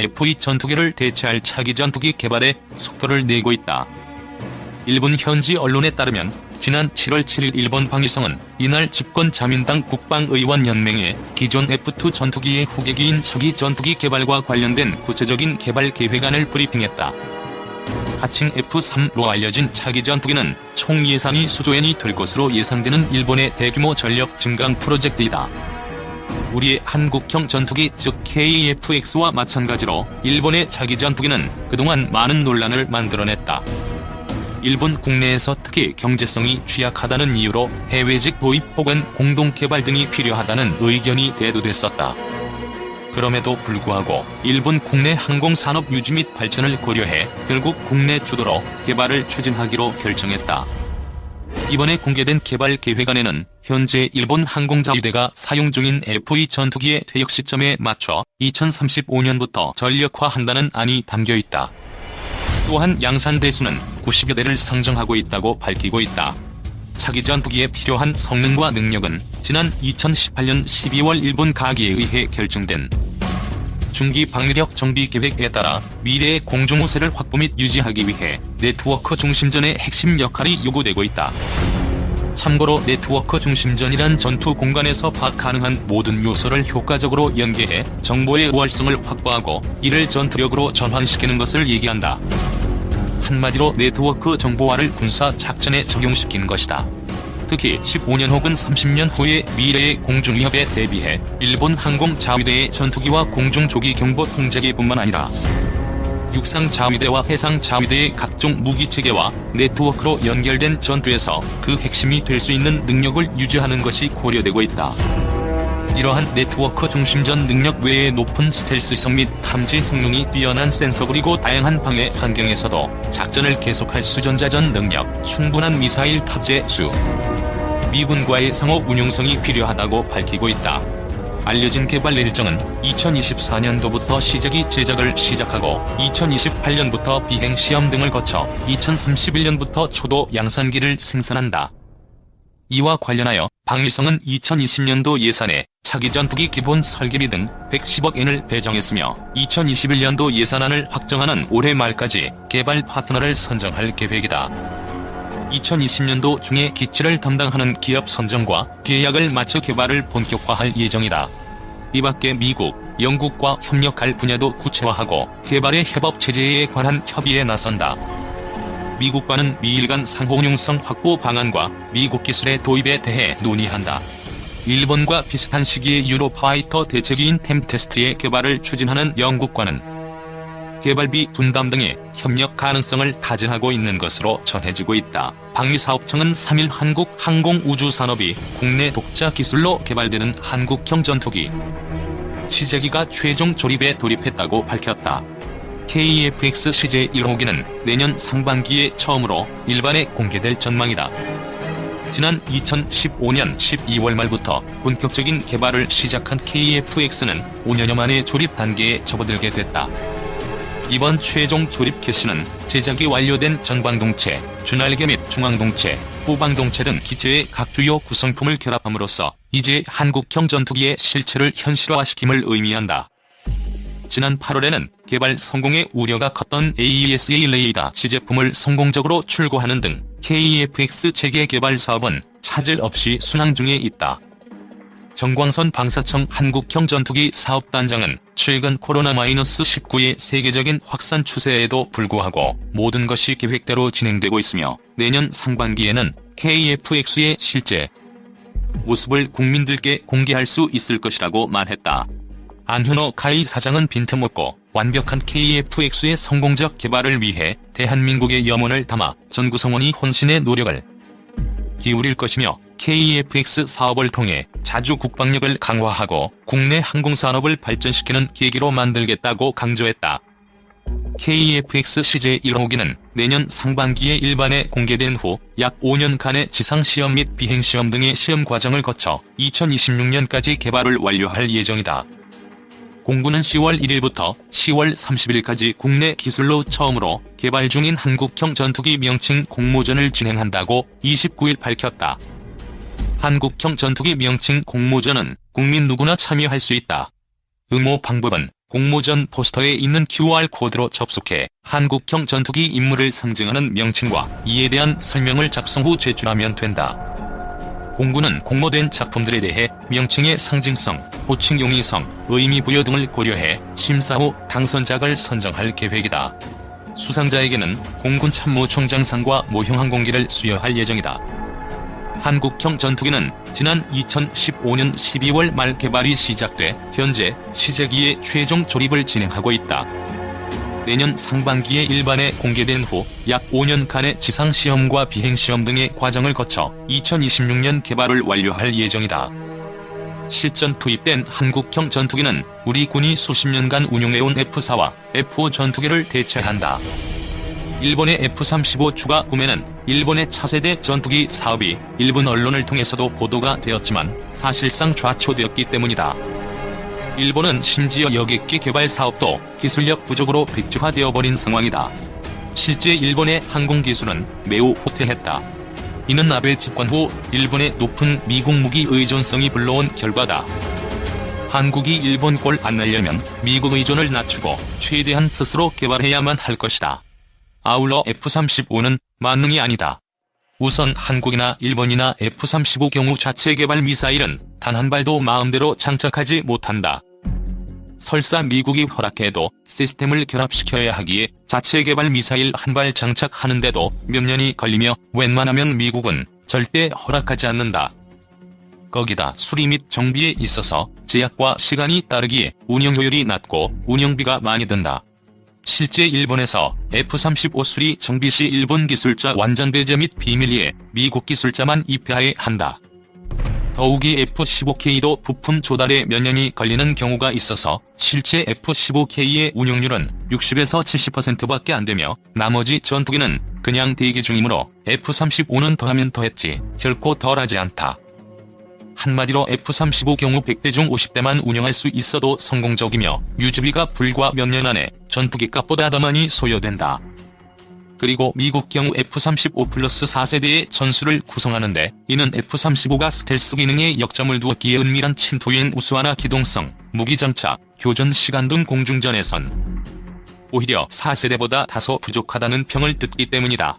F-2 전투기를 대체할 차기 전투기 개발에 속도를 내고 있다. 일본 현지 언론에 따르면 지난 7월 7일 일본 방위성은 이날 집권 자민당 국방의원연맹에 기존 F-2 전투기의 후계기인 차기 전투기 개발과 관련된 구체적인 개발 계획안을 브리핑했다. 가칭 F-3로 알려진 차기 전투기는 총 예산이 수조엔이 될 것으로 예상되는 일본의 대규모 전력 증강 프로젝트이다. 우리의 한국형 전투기 즉 KF-X와 마찬가지로 일본의 차기 전투기는 그동안 많은 논란을 만들어냈다. 일본 국내에서 특히 경제성이 취약하다는 이유로 해외직 도입 혹은 공동 개발 등이 필요하다는 의견이 대두됐었다. 그럼에도 불구하고 일본 국내 항공산업 유지 및 발전을 고려해 결국 국내 주도로 개발을 추진하기로 결정했다. 이번에 공개된 개발 계획안에는 현재 일본 항공자위대가 사용 중인 F-2 전투기의 퇴역 시점에 맞춰 2035년부터 전력화한다는 안이 담겨있다. 또한 양산 대수는 90여 대를 상정하고 있다고 밝히고 있다. 차기 전투기에 필요한 성능과 능력은 지난 2018년 12월 일본 가기에 의해 결정된 중기 방위력 정비 계획에 따라 미래의 공중 우세를 확보 및 유지하기 위해 네트워크 중심전의 핵심 역할이 요구되고 있다. 참고로 네트워크 중심전이란 전투 공간에서 파악 가능한 모든 요소를 효과적으로 연계해 정보의 우월성을 확보하고 이를 전투력으로 전환시키는 것을 얘기한다. 한마디로 네트워크 정보화를 군사 작전에 적용시킨 것이다. 특히 15년 혹은 30년 후의 미래의 공중 위협에 대비해 일본 항공자위대의 전투기와 공중조기 경보 통제기뿐만 아니라 육상자위대와 해상자위대의 각종 무기체계와 네트워크로 연결된 전투에서 그 핵심이 될 수 있는 능력을 유지하는 것이 고려되고 있다. 이러한 네트워크 중심전 능력 외에 높은 스텔스성 및 탐지 성능이 뛰어난 센서 그리고 다양한 방해 환경에서도 작전을 계속할 수 전자전 능력, 충분한 미사일 탑재 수, 미군과의 상호 운용성이 필요하다고 밝히고 있다. 알려진 개발 일정은 2024년도부터 제작을 시작하고 2028년부터 비행 시험 등을 거쳐 2031년부터 초도 양산기를 생산한다. 이와 관련하여 방위성은 2020년도 예산에 차기 전투기 기본 설계비 등 110억 엔을 배정했으며 2021년도 예산안을 확정하는 올해 말까지 개발 파트너를 선정할 계획이다. 2020년도 중에 기치를 담당하는 기업 선정과 계약을 마쳐 개발을 본격화할 예정이다. 이밖에 미국, 영국과 협력할 분야도 구체화하고 개발의 협업체제에 관한 협의에 나선다. 미국과는 미일 간 상호운용성 확보 방안과 미국 기술의 도입에 대해 논의한다. 일본과 비슷한 시기에 유로파이터 대체기인 템테스트의 개발을 추진하는 영국과는 개발비 분담 등의 협력 가능성을 타진하고 있는 것으로 전해지고 있다. 방위사업청은 3일 한국 항공우주산업이 국내 독자 기술로 개발되는 한국형 전투기 시제기가 최종 조립에 돌입했다고 밝혔다. KF-X 시제 1호기는 내년 상반기에 처음으로 일반에 공개될 전망이다. 지난 2015년 12월 말부터 본격적인 개발을 시작한 KF-X는 5년여 만에 조립 단계에 접어들게 됐다. 이번 최종 조립 캐시는 제작이 완료된 전방동체, 주날개 및 중앙동체, 후방동체 등 기체의 각 주요 구성품을 결합함으로써 이제 한국형 전투기의 실체를 현실화시킴을 의미한다. 지난 8월에는 개발 성공의 우려가 컸던 AESA 레이더 시제품을 성공적으로 출고하는 등 KF-X 체계 개발 사업은 차질 없이 순항 중에 있다. 정광선 방사청 한국형 전투기 사업단장은 최근 코로나-19의 세계적인 확산 추세에도 불구하고 모든 것이 계획대로 진행되고 있으며 내년 상반기에는 KF-X의 실제 모습을 국민들께 공개할 수 있을 것이라고 말했다. 안현호 카이 사장은 빈틈없고 완벽한 KF-X의 성공적 개발을 위해 대한민국의 염원을 담아 전 구성원이 혼신의 노력을 기울일 것이며 KF-X 사업을 통해 자주 국방력을 강화하고 국내 항공산업을 발전시키는 계기로 만들겠다고 강조했다. KF-X 시제 1호기는 내년 상반기에 일반에 공개된 후 약 5년간의 지상시험 및 비행시험 등의 시험 과정을 거쳐 2026년까지 개발을 완료할 예정이다. 공군은 10월 1일부터 10월 30일까지 국내 기술로 처음으로 개발 중인 한국형 전투기 명칭 공모전을 진행한다고 29일 밝혔다. 한국형 전투기 명칭 공모전은 국민 누구나 참여할 수 있다. 응모 방법은 공모전 포스터에 있는 QR코드로 접속해 한국형 전투기 임무를 상징하는 명칭과 이에 대한 설명을 작성 후 제출하면 된다. 공군은 공모된 작품들에 대해 명칭의 상징성, 호칭 용이성, 의미 부여 등을 고려해 심사 후 당선작을 선정할 계획이다. 수상자에게는 공군 참모총장상과 모형 항공기를 수여할 예정이다. 한국형 전투기는 지난 2015년 12월 말 개발이 시작돼 현재 시제기에 최종 조립을 진행하고 있다. 내년 상반기에 일반에 공개된 후 약 5년간의 지상시험과 비행시험 등의 과정을 거쳐 2026년 개발을 완료할 예정이다. 실전 투입된 한국형 전투기는 우리 군이 수십 년간 운용해온 F-4와 F-5 전투기를 대체한다. 일본의 F-35 추가 구매는 일본의 차세대 전투기 사업이 일본 언론을 통해서도 보도가 되었지만 사실상 좌초되었기 때문이다. 일본은 심지어 여객기 개발 사업도 기술력 부족으로 백지화되어 버린 상황이다. 실제 일본의 항공기술은 매우 후퇴했다. 이는 아베 집권 후 일본의 높은 미국 무기 의존성이 불러온 결과다. 한국이 일본 꼴 안 날려면 미국 의존을 낮추고 최대한 스스로 개발해야만 할 것이다. 아울러 F-35는 만능이 아니다. 우선 한국이나 일본이나 F-35 경우 자체 개발 미사일은 단 한 발도 마음대로 장착하지 못한다. 설사 미국이 허락해도 시스템을 결합시켜야 하기에 자체 개발 미사일 한 발 장착하는데도 몇 년이 걸리며 웬만하면 미국은 절대 허락하지 않는다. 거기다 수리 및 정비에 있어서 제약과 시간이 따르기에 운영 효율이 낮고 운영비가 많이 든다. 실제 일본에서 F-35 수리 정비 시 일본 기술자 완전 배제 및 비밀리에 미국 기술자만 입회하여야 한다. 더욱이 F-15K도 부품 조달에 몇 년이 걸리는 경우가 있어서 실제 F-15K의 운용률은 60에서 70%밖에 안되며 나머지 전투기는 그냥 대기 중이므로 F-35는 더하면 더했지 결코 덜하지 않다. 한마디로 F-35 경우 100대 중 50대만 운영할 수 있어도 성공적이며 유지비가 불과 몇 년 안에 전투기 값보다 더 많이 소요된다. 그리고 미국 경우 F-35 플러스 4세대의 전술을 구성하는데 이는 F-35가 스텔스 기능에 역점을 두었기에 은밀한 침투엔 우수하나 기동성, 무기장착, 교전 시간 등 공중전에선 오히려 4세대보다 다소 부족하다는 평을 듣기 때문이다.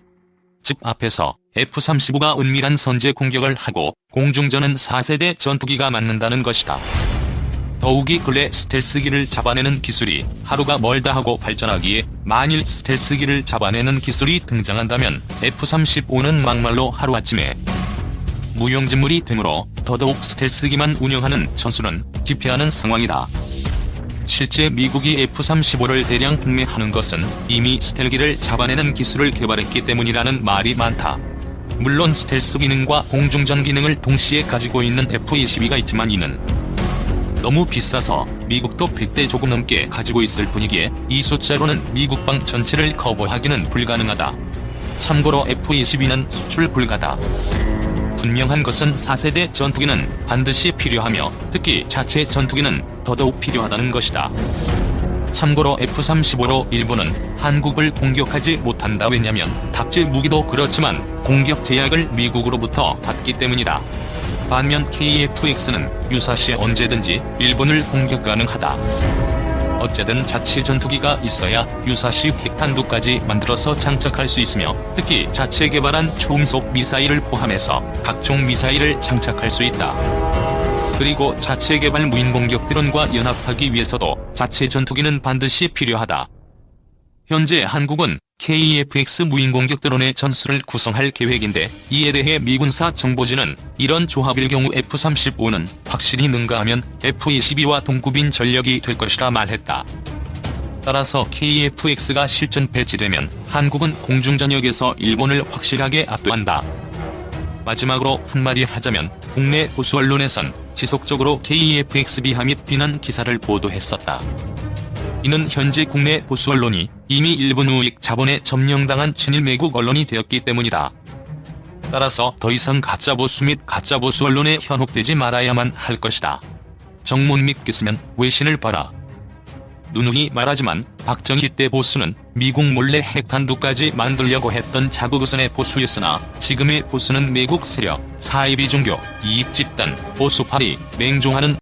즉 앞에서 F-35가 은밀한 선제 공격을 하고 공중전은 4세대 전투기가 맞는다는 것이다. 더욱이 근래 스텔스기를 잡아내는 기술이 하루가 멀다 하고 발전하기에 만일 스텔스기를 잡아내는 기술이 등장한다면 F-35는 막말로 하루아침에 무용지물이 되므로 더더욱 스텔스기만 운영하는 전술은 기피하는 상황이다. 실제 미국이 F-35를 대량 판매하는 것은 이미 스텔기를 잡아내는 기술을 개발했기 때문이라는 말이 많다. 물론 스텔스 기능과 공중전 기능을 동시에 가지고 있는 F-22가 있지만 이는 너무 비싸서 미국도 100대 조금 넘게 가지고 있을 뿐이기에 이 숫자로는 미국방 전체를 커버하기는 불가능하다. 참고로 F-22는 수출 불가다. 분명한 것은 4세대 전투기는 반드시 필요하며 특히 자체 전투기는 더더욱 필요하다는 것이다. 참고로 F-35로 일본은 한국을 공격하지 못한다. 왜냐면 탑재 무기도 그렇지만 공격 제약을 미국으로부터 받기 때문이다. 반면 KF-X는 유사시에 언제든지 일본을 공격 가능하다. 어쨌든 자체 전투기가 있어야 유사시 핵탄두까지 만들어서 장착할 수 있으며 특히 자체 개발한 초음속 미사일을 포함해서 각종 미사일을 장착할 수 있다. 그리고 자체 개발 무인공격 드론과 연합하기 위해서도 자체 전투기는 반드시 필요하다. 현재 한국은 KF-X 무인공격 드론의 전술을 구성할 계획인데 이에 대해 미군사 정보진은 이런 조합일 경우 F-35는 확실히 능가하면 F-22와 동급인 전력이 될 것이라 말했다. 따라서 KF-X가 실전 배치되면 한국은 공중전역에서 일본을 확실하게 압도한다. 마지막으로 한마디 하자면 국내 보수 언론에선 지속적으로 KF-X 비하 및 비난 기사를 보도했었다. 이는 현재 국내 보수 언론이 이미 일본 우익 자본에 점령당한 친일 매국 언론이 되었기 때문이다. 따라서 더 이상 가짜 보수 및 가짜 보수 언론에 현혹되지 말아야만 할 것이다. 정못 믿겠으면 외신을 봐라. 누누이 말하지만 박정희 때 보수는 미국 몰래 핵탄두까지 만들려고 했던 자국의선의 보수였으나 지금의 보수는 매국 세력, 사이비 종교, 이익집단, 보수파리, 맹종하는